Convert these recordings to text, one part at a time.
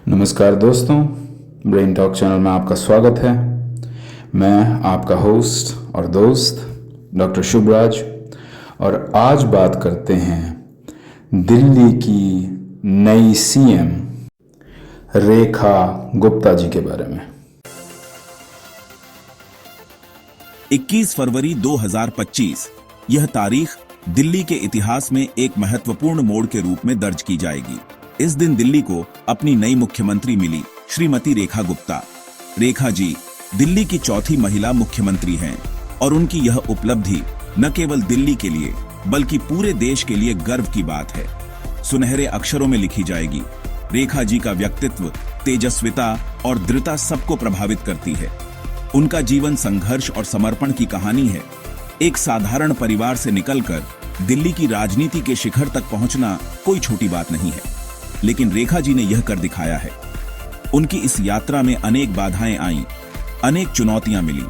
नमस्कार दोस्तों, brain talk channel में आपका स्वागत है। मैं आपका होस्ट और दोस्त डॉक्टर शुभराज, और आज बात करते हैं दिल्ली की नई सीएम रेखा गुप्ता जी के बारे में। 21 फरवरी 2025 यह तारीख दिल्ली के इतिहास में एक महत्वपूर्ण मोड़ के रूप में दर्ज की जाएगी। इस दिन दिल्ली को अपनी नई मुख्यमंत्री मिली, श्रीमती रेखा गुप्ता। रेखा जी दिल्ली की चौथी महिला मुख्यमंत्री हैं और उनकी यह उपलब्धि न केवल दिल्ली के लिए बल्कि पूरे देश के लिए गर्व की बात है। सुनहरे अक्षरों में लिखी जाएगी। रेखा जी का व्यक्तित्व, तेजस्विता और दृढ़ता सबको प्रभावित करती है। उनका जीवन संघर्ष और समर्पण की कहानी है। एक साधारण परिवार से निकलकर दिल्ली की राजनीति के शिखर तक पहुंचना कोई छोटी बात नहीं है, लेकिन रेखा जी ने यह कर दिखाया है। उनकी इस यात्रा में अनेक बाधाएं आईं, अनेक चुनौतियां मिली।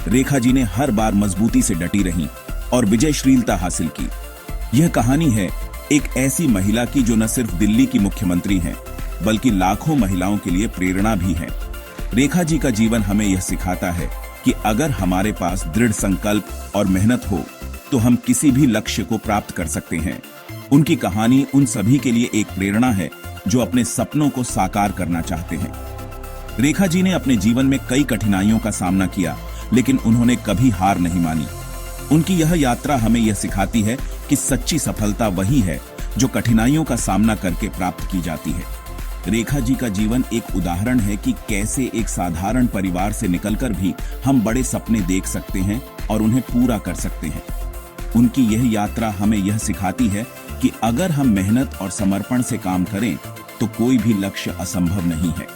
रेखा जी ने हर बार मजबूती से डटी रहीं और विजयशीलता हासिल की। यह कहानी है एक ऐसी महिला की जो न सिर्फ दिल्ली की मुख्यमंत्री हैं, बल्कि लाखों महिलाओं के लिए प्रेरणा भी है। रेखा जी का जीवन हमें यह सिखाता है कि अगर हमारे पास दृढ़ संकल्प और मेहनत हो तो हम किसी भी लक्ष्य को प्राप्त कर सकते हैं। उनकी कहानी उन सभी के लिए एक प्रेरणा है जो अपने सपनों को साकार करना चाहते हैं। रेखा जी ने अपने जीवन में कई कठिनाइयों का सामना किया, लेकिन उन्होंने कभी हार नहीं मानी। उनकी यह यात्रा हमें यह सिखाती है कि सच्ची सफलता वही है जो कठिनाइयों का सामना करके प्राप्त की जाती है। रेखा जी का जीवन एक उदाहरण है कि कैसे एक साधारण परिवार से निकलकर भी हम बड़े सपने देख सकते हैं और उन्हें पूरा कर सकते हैं। उनकी यह यात्रा हमें यह सिखाती है कि अगर हम मेहनत और समर्पण से काम करें तो कोई भी लक्ष्य असंभव नहीं है।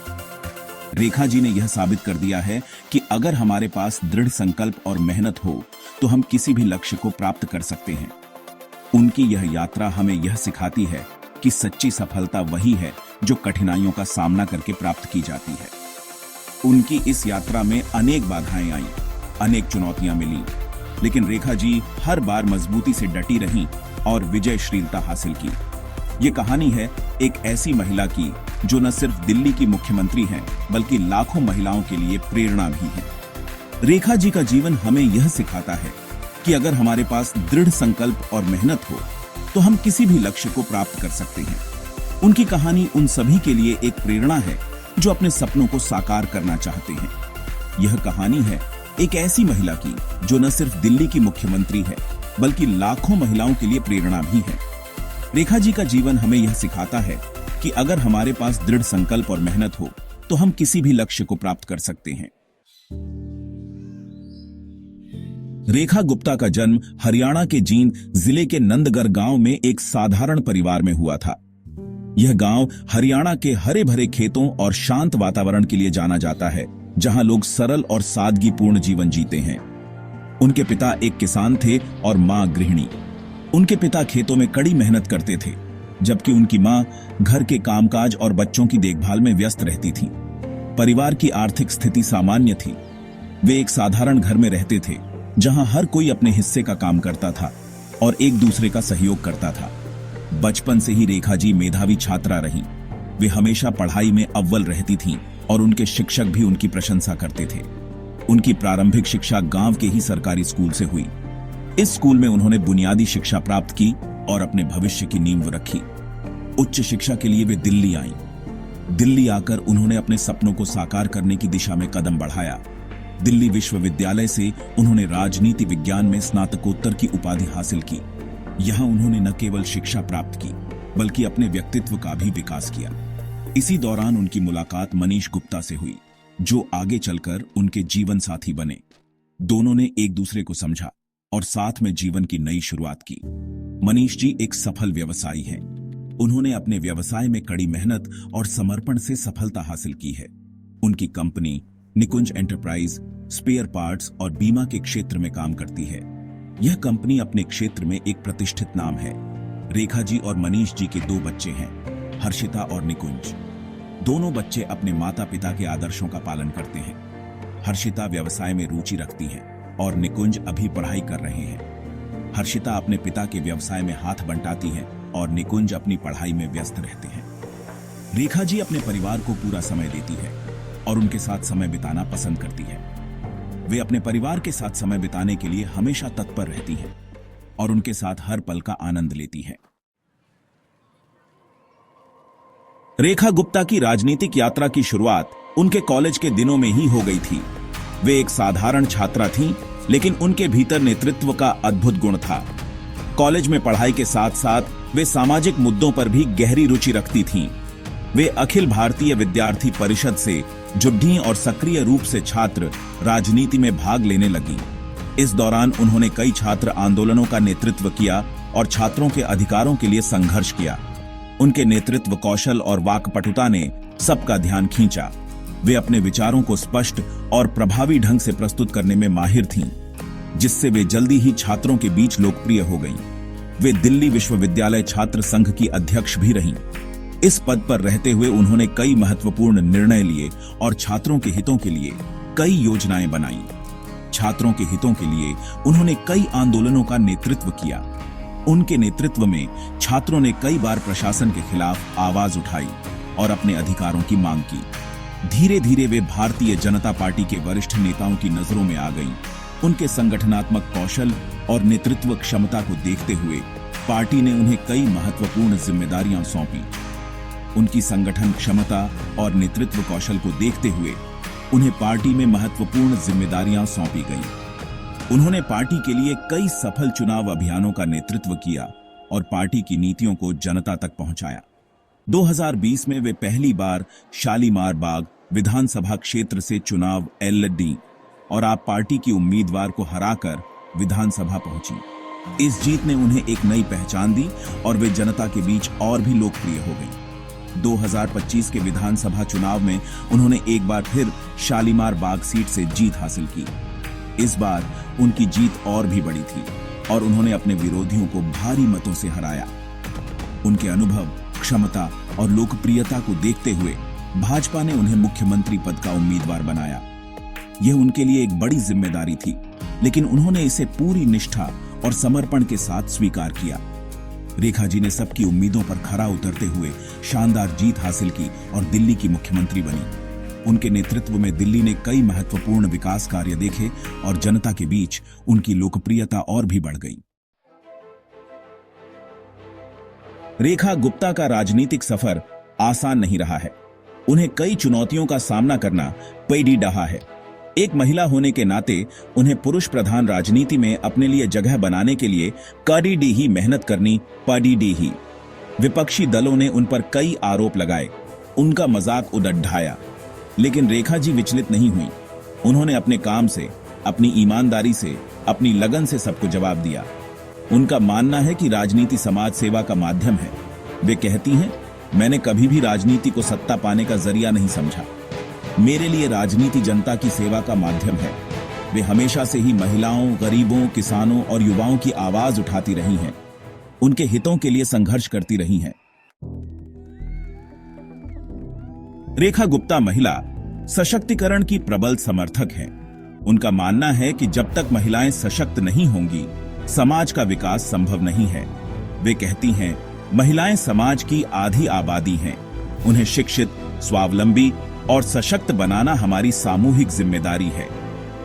रेखा जी ने यह साबित कर दिया है कि अगर हमारे पास दृढ़ संकल्प और मेहनत हो तो हम किसी भी लक्ष्य को प्राप्त कर सकते हैं। उनकी यह यात्रा हमें यह सिखाती है कि सच्ची सफलता वही है जो कठिनाइयों का सामना करके प्राप्त की जाती है। उनकी इस यात्रा में अनेक बाधाएं आईं, अनेक चुनौतियां मिली, लेकिन रेखा जी हर बार मजबूती से डटी रहीं और विजयशीलता हासिल की। ये कहानी है एक ऐसी महिला की जो न सिर्फ दिल्ली की मुख्यमंत्री हैं, बल्कि लाखों महिलाओं के लिए प्रेरणा भी है। रेखा जी का जीवन हमें यह सिखाता है कि अगर हमारे पास दृढ़ संकल्प और मेहनत हो तो हम किसी भी लक्ष्य को प्राप्त कर सकते हैं। उनकी कहानी उन सभी के लिए एक प्रेरणा है जो अपने सपनों को साकार करना चाहते हैं। यह कहानी है एक ऐसी महिला की जो न सिर्फ दिल्ली की मुख्यमंत्री है, बल्कि लाखों महिलाओं के लिए प्रेरणा भी है। रेखा जी का जीवन हमें यह सिखाता है कि अगर हमारे पास दृढ़ संकल्प और मेहनत हो तो हम किसी भी लक्ष्य को प्राप्त कर सकते हैं। रेखा गुप्ता का जन्म हरियाणा के जींद जिले के नंदगढ़ गांव में एक साधारण परिवार में हुआ था। यह गांव हरियाणा के हरे भरे खेतों और शांत वातावरण के लिए जाना जाता है, जहां लोग सरल और सादगीपूर्ण जीवन जीते हैं। उनके पिता एक किसान थे और मां गृहिणी। उनके पिता खेतों में कड़ी मेहनत करते थे, जबकि उनकी मां घर के कामकाज और बच्चों की देखभाल में व्यस्त रहती थी। परिवार की आर्थिक स्थिति सामान्य थी। वे एक साधारण घर में रहते थे, जहां हर कोई अपने हिस्से का काम करता था और एक दूसरे का सहयोग करता था। बचपन से ही रेखा जी मेधावी छात्रा रहीं। वे हमेशा पढ़ाई में अव्वल रहती थीं और उनके शिक्षक भी उनकी प्रशंसा करते थे। उनकी प्रारंभिक शिक्षा गांव के ही सरकारी स्कूल से हुई। इस स्कूल में उन्होंने बुनियादी शिक्षा प्राप्त की और अपने भविष्य की नींव रखी। उच्च शिक्षा के लिए वे दिल्ली आईं। दिल्ली आकर उन्होंने अपने सपनों को साकार करने की दिशा में कदम बढ़ाया। दिल्ली विश्वविद्यालय से उन्होंने राजनीति विज्ञान में स्नातकोत्तर की उपाधि हासिल की। यहां उन्होंने न केवल शिक्षा प्राप्त की, बल्कि अपने व्यक्तित्व का भी विकास किया। इसी दौरान उनकी मुलाकात मनीष गुप्ता से हुई, जो आगे चलकर उनके जीवन साथी बने। दोनों ने एक दूसरे को समझा और साथ में जीवन की नई शुरुआत की। मनीष जी एक सफल व्यवसायी हैं। उन्होंने अपने व्यवसाय में कड़ी मेहनत और समर्पण से सफलता हासिल की है। उनकी कंपनी निकुंज एंटरप्राइज स्पेयर पार्ट्स और बीमा के क्षेत्र में काम करती है। यह कंपनी अपने क्षेत्र में एक प्रतिष्ठित नाम है। रेखा जी और मनीष जी के 2 बच्चे हैं, हर्षिता और निकुंज। दोनों बच्चे अपने माता पिता के आदर्शों का पालन करते हैं। हर्षिता व्यवसाय में रुचि रखती है और निकुंज अभी पढ़ाई कर रहे हैं। हर्षिता अपने पिता के व्यवसाय में हाथ बंटाती है और निकुंज अपनी पढ़ाई में व्यस्त रहते हैं। रेखा जी अपने परिवार को पूरा समय देती है और उनके साथ समय बिताना पसंद करती है। वे अपने परिवार के साथ समय बिताने के लिए हमेशा तत्पर रहती है और उनके साथ हर पल का आनंद लेती है। रेखा गुप्ता की राजनीतिक यात्रा की शुरुआत उनके कॉलेज के दिनों में ही हो गई थी। वे एक साधारण छात्रा थीं, लेकिन उनके भीतर नेतृत्व का अद्भुत गुण था। कॉलेज में पढ़ाई के साथ साथ वे सामाजिक मुद्दों पर भी गहरी रुचि रखती थीं। वे अखिल भारतीय विद्यार्थी परिषद से जुड़ी और सक्रिय रूप से छात्र राजनीति में भाग लेने लगी। इस दौरान उन्होंने कई छात्र आंदोलनों का नेतृत्व किया और छात्रों के अधिकारों के लिए संघर्ष किया। उनके नेतृत्व कौशल और वाक्पटुता ने सबका ध्यान खींचा। वे अपने विचारों को स्पष्ट और प्रभावी ढंग से प्रस्तुत करने में माहिर थीं, जिससे वे जल्दी ही छात्रों के बीच लोकप्रिय हो गईं। वे दिल्ली विश्वविद्यालय छात्र संघ की अध्यक्ष भी रहीं। इस पद पर रहते हुए उन्होंने कई महत्वपूर्ण निर्णय लिए और छात्रों के हितों के लिए कई योजनाएं बनाई। छात्रों के हितों के लिए उन्होंने कई आंदोलनों का नेतृत्व किया। उनके नेतृत्व में छात्रों ने कई बार प्रशासन के खिलाफ आवाज उठाई और अपने अधिकारों की मांग की। धीरे धीरे वे भारतीय जनता पार्टी के वरिष्ठ नेताओं की नजरों में आ गईं। उनके संगठनात्मक कौशल और नेतृत्व क्षमता को देखते हुए पार्टी ने उन्हें कई महत्वपूर्ण जिम्मेदारियां सौंपी। उनकी संगठन क्षमता और नेतृत्व कौशल को देखते हुए उन्हें पार्टी में महत्वपूर्ण जिम्मेदारियां सौंपी गईं। उन्होंने पार्टी के लिए कई सफल चुनाव अभियानों का नेतृत्व किया और पार्टी की नीतियों को जनता तक पहुंचाया। 2020 में वे पहली बार शालीमार बाग विधानसभा क्षेत्र से चुनाव लड़ी और आप पार्टी की उम्मीदवार को हराकर विधानसभा पहुंची। इस जीत ने उन्हें एक नई पहचान दी और वे जनता के बीच और भी लोकप्रिय हो गईं। 2025 के विधानसभा चुनाव में उन्होंने एक बार फिर शालीमार बाग सीट से जीत हासिल की। इस बार उनकी जीत और भी बड़ी थी और उन्होंने अपने विरोधियों को भारी मतों से हराया। उनके अनुभव, क्षमता और लोकप्रियता को देखते हुए भाजपा ने उन्हें मुख्यमंत्री पद का उम्मीदवार बनाया। यह उनके लिए एक बड़ी जिम्मेदारी थी, लेकिन उन्होंने इसे पूरी निष्ठा और समर्पण के साथ स्वीकार किया। रेखा जी ने सबकी उम्मीदों पर खरा उतरते हुए शानदार जीत हासिल की और दिल्ली की मुख्यमंत्री बनी। उनके नेतृत्व में दिल्ली ने कई महत्वपूर्ण विकास कार्य देखे और जनता के बीच उनकी लोकप्रियता और भी बढ़ गई। रेखा गुप्ता का राजनीतिक सफर आसान नहीं रहा है। उन्हें कई चुनौतियों का सामना करना पड़ रहा है। एक महिला होने के नाते उन्हें पुरुष प्रधान राजनीति में अपने लिए जगह बनाने के लिए कड़ी ही मेहनत करनी पड़ी ही। विपक्षी दलों ने उन पर कई आरोप लगाए, उनका मजाक उड़ाया, लेकिन रेखा जी विचलित नहीं हुई। उन्होंने अपने काम से, अपनी ईमानदारी से, अपनी लगन से सबको जवाब दिया। उनका मानना है कि राजनीति समाज सेवा का माध्यम है। वे कहती हैं, मैंने कभी भी राजनीति को सत्ता पाने का जरिया नहीं समझा। मेरे लिए राजनीति जनता की सेवा का माध्यम है। वे हमेशा से ही महिलाओं, गरीबों, किसानों और युवाओं की आवाज उठाती रही हैं। उनके हितों के लिए संघर्ष करती रही हैं। रेखा गुप्ता महिला सशक्तिकरण की प्रबल समर्थक हैं। उनका मानना है कि जब तक महिलाएं सशक्त नहीं होंगी, समाज का विकास संभव नहीं है। वे कहती हैं, महिलाएं समाज की आधी आबादी हैं। उन्हें शिक्षित, स्वावलंबी और सशक्त बनाना हमारी सामूहिक जिम्मेदारी है।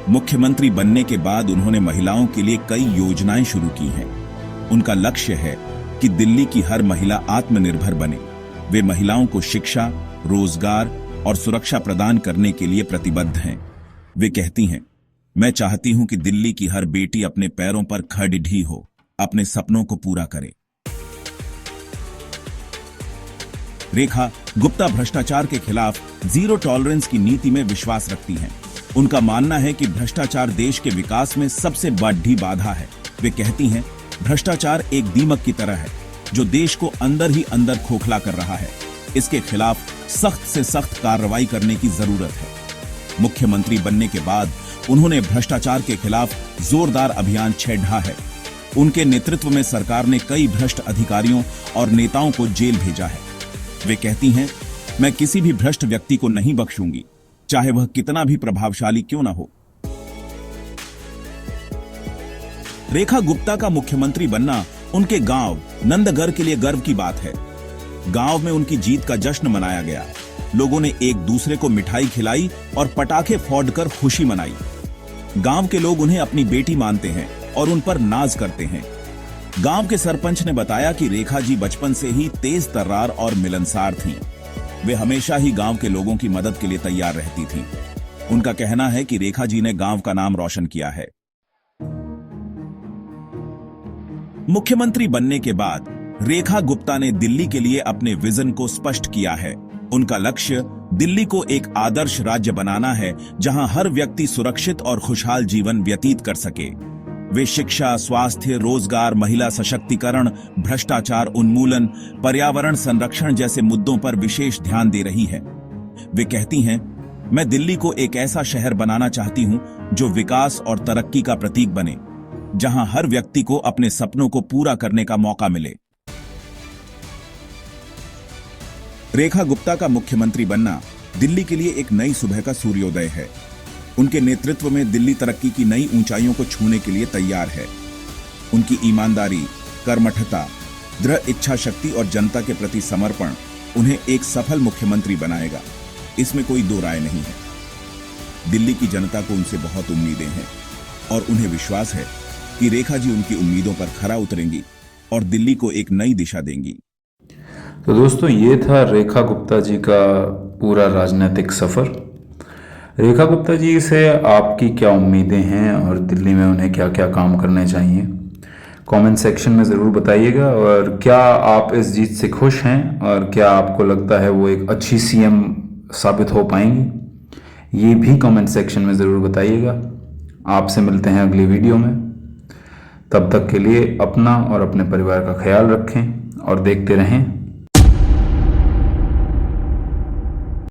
मुख्यमंत्री बनने के बाद उन्होंने महिलाओं के लिए कई योजनाएं शुरू की हैं। उनका लक्ष्य है कि दिल्ली की हर महिला आत्मनिर्भर बने। वे महिलाओं को शिक्षा, रोजगार और सुरक्षा प्रदान करने के लिए प्रतिबद्ध हैं। वे कहती हैं, मैं चाहती हूं कि दिल्ली की हर बेटी अपने पैरों पर खड़ी हो, अपने सपनों को पूरा करे। रेखा गुप्ता भ्रष्टाचार के खिलाफ जीरो टॉलरेंस की नीति में विश्वास रखती हैं। उनका मानना है कि भ्रष्टाचार देश के विकास में सबसे बड़ी बाधा है। वे कहती हैं, भ्रष्टाचार एक दीमक की तरह है जो देश को अंदर ही अंदर खोखला कर रहा है। इसके खिलाफ सख्त से सख्त कार्रवाई करने की जरूरत है। मुख्यमंत्री बनने के बाद उन्होंने भ्रष्टाचार के खिलाफ जोरदार अभियान छेड़ा है। उनके नेतृत्व में सरकार ने कई भ्रष्ट अधिकारियों और नेताओं को जेल भेजा है। वे कहती हैं, मैं किसी भी भ्रष्ट व्यक्ति को नहीं बख्शूंगी, चाहे वह कितना भी प्रभावशाली क्यों ना हो। रेखा गुप्ता का मुख्यमंत्री बनना उनके गांव नंदगढ़ के लिए गर्व की बात है। गांव में उनकी जीत का जश्न मनाया गया। लोगों ने एक दूसरे को मिठाई खिलाई और पटाखे फोड़कर खुशी मनाई। गांव के लोग उन्हें अपनी बेटी मानते हैं और उन पर नाज करते हैं। गांव के सरपंच ने बताया कि रेखा जी बचपन से ही तेज तर्रार और मिलनसार थीं। वे हमेशा ही गांव के लोगों की मदद के लिए तैयार रहती थीं। उनका कहना है कि रेखा जी ने गांव का नाम रोशन किया है। मुख्यमंत्री बनने के बाद रेखा गुप्ता ने दिल्ली के लिए अपने विजन को स्पष्ट किया है। उनका लक्ष्य दिल्ली को एक आदर्श राज्य बनाना है, जहां हर व्यक्ति सुरक्षित और खुशहाल जीवन व्यतीत कर सके। वे शिक्षा, स्वास्थ्य, रोजगार, महिला सशक्तिकरण, भ्रष्टाचार उन्मूलन, पर्यावरण संरक्षण जैसे मुद्दों पर विशेष ध्यान दे रही है। वे कहती हैं, मैं दिल्ली को एक ऐसा शहर बनाना चाहती हूं जो विकास और तरक्की का प्रतीक बने, जहां हर व्यक्ति को अपने सपनों को पूरा करने का मौका मिले। रेखा गुप्ता का मुख्यमंत्री बनना दिल्ली के लिए एक नई सुबह का सूर्योदय है। उनके नेतृत्व में दिल्ली तरक्की की नई ऊंचाइयों को छूने के लिए तैयार है। उनकी ईमानदारी, कर्मठता, दृढ़ इच्छा शक्ति और जनता के प्रति समर्पण उन्हें एक सफल मुख्यमंत्री बनाएगा। इसमें कोई दो राय नहीं है। दिल्ली की जनता को उनसे बहुत उम्मीदें हैं और उन्हें विश्वास है कि रेखा जी उनकी उम्मीदों पर खरा उतरेंगी और दिल्ली को एक नई दिशा देंगी। तो दोस्तों, ये था रेखा गुप्ता जी का पूरा राजनीतिक सफ़र। रेखा गुप्ता जी से आपकी क्या उम्मीदें हैं और दिल्ली में उन्हें क्या क्या काम करने चाहिए, कमेंट सेक्शन में ज़रूर बताइएगा। और क्या आप इस जीत से खुश हैं और क्या आपको लगता है वो एक अच्छी सीएम साबित हो पाएंगी, ये भी कमेंट सेक्शन में ज़रूर बताइएगा। आपसे मिलते हैं अगली वीडियो में। तब तक के लिए अपना और अपने परिवार का ख्याल रखें और देखते रहें